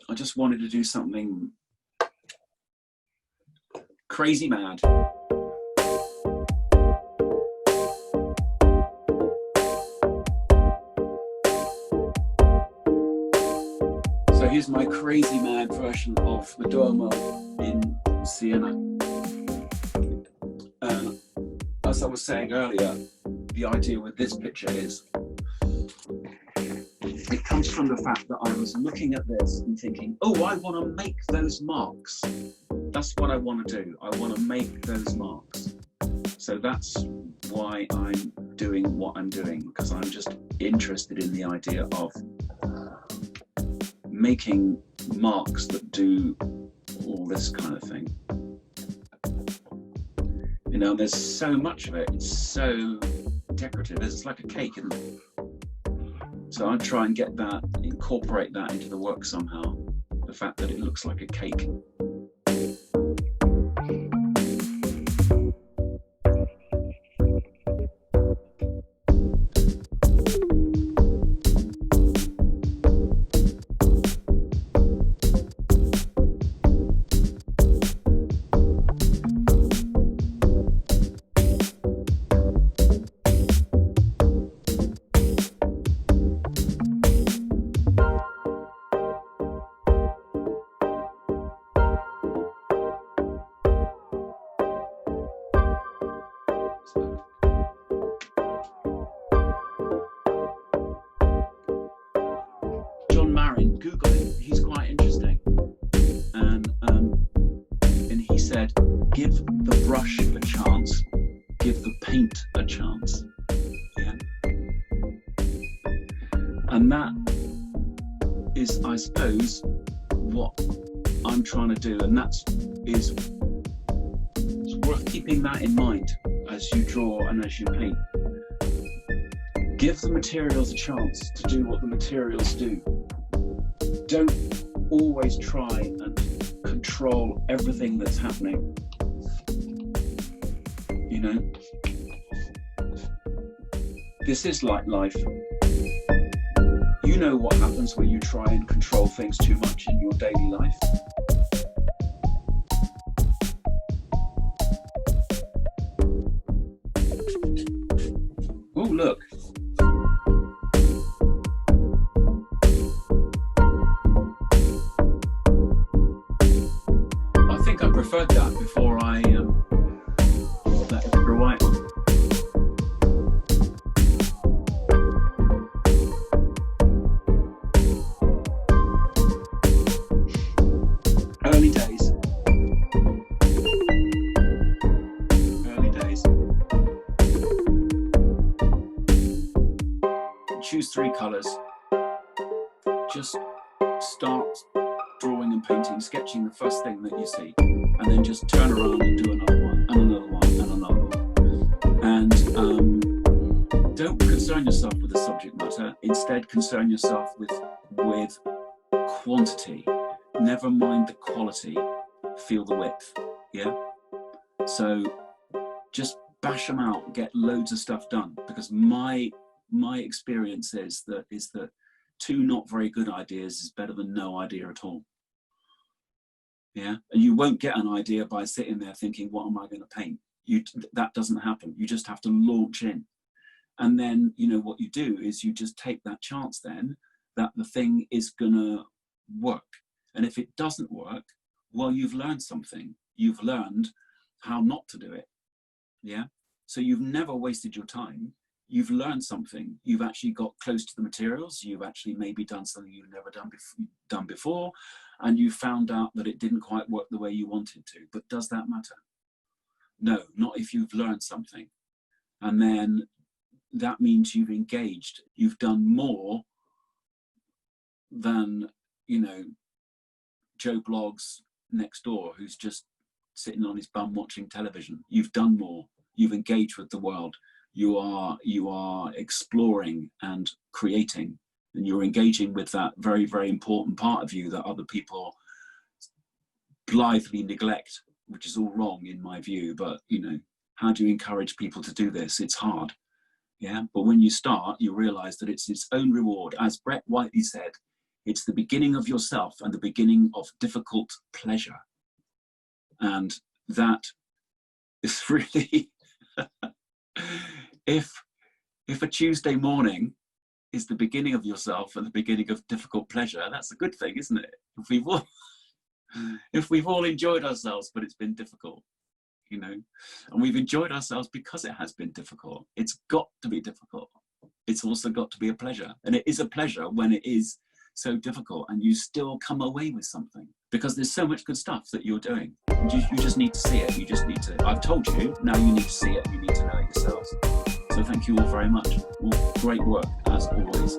I just wanted to do something crazy mad. So here's my crazy mad version of the Duomo in Siena. As I was saying earlier, the idea with this picture is, it comes from the fact that I was looking at this and thinking, oh, I want to make those marks. That's what I want to do. I want to make those marks. So that's why I'm doing what I'm doing, because I'm just interested in the idea of making marks that do all this kind of thing. You know, there's so much of it. It's so decorative. It's like a cake, isn't it? So I try and get that, incorporate that into the work somehow. The fact that it looks like a cake. Google him, he's quite interesting, and he said, give the brush a chance, give the paint a chance. Yeah, and that is, I suppose, what I'm trying to do, and it's worth keeping that in mind as you draw and as you paint. Give the materials a chance to do what the materials do. Don't always try and control everything that's happening. You know, this is like life. You know what happens when you try and control things too much in your daily life. Oh, look. I preferred that before I that extra white one. Early days. Early days. Choose 3 colours. Just start drawing and painting, sketching the first thing that you see, and then just turn around and do another one, and another one, and another one. And don't concern yourself with the subject matter. Instead, concern yourself with quantity. Never mind the quality. Feel the width. Yeah. So just bash them out. Get loads of stuff done. Because my experience is that 2 not very good ideas is better than no idea at all. Yeah, and you won't get an idea by sitting there thinking, what am I going to paint? That doesn't happen. You just have to launch in. And then, you know, what you do is you just take that chance then that the thing is going to work. And if it doesn't work, well, you've learned something. You've learned how not to do it. Yeah, so you've never wasted your time. You've learned something. You've actually got close to the materials. You've actually maybe done something you've never done before, and you found out that it didn't quite work the way you wanted to. But does that matter? No, not if you've learned something. And then that means you've engaged. You've done more than, you know, Joe Bloggs next door who's just sitting on his bum watching television. You've done more. You've engaged with the world. You are exploring and creating, and you're engaging with that very, very important part of you that other people blithely neglect, which is all wrong in my view. But, you know, how do you encourage people to do this? It's hard. Yeah. But when you start, you realize that it's its own reward. As Brett Whiteley said, It's the beginning of yourself and the beginning of difficult pleasure. And that is really, if a Tuesday morning is the beginning of yourself and the beginning of difficult pleasure, that's a good thing, isn't it? If we've all enjoyed ourselves, but it's been difficult, you know, and we've enjoyed ourselves because it has been difficult. It's got to be difficult. It's also got to be a pleasure. And it is a pleasure when it is so difficult and you still come away with something, because there's so much good stuff that you're doing. You just need to see it. You just need to, I've told you, now you need to see it. You need to know it yourselves. So thank you all very much. Well, great work as always.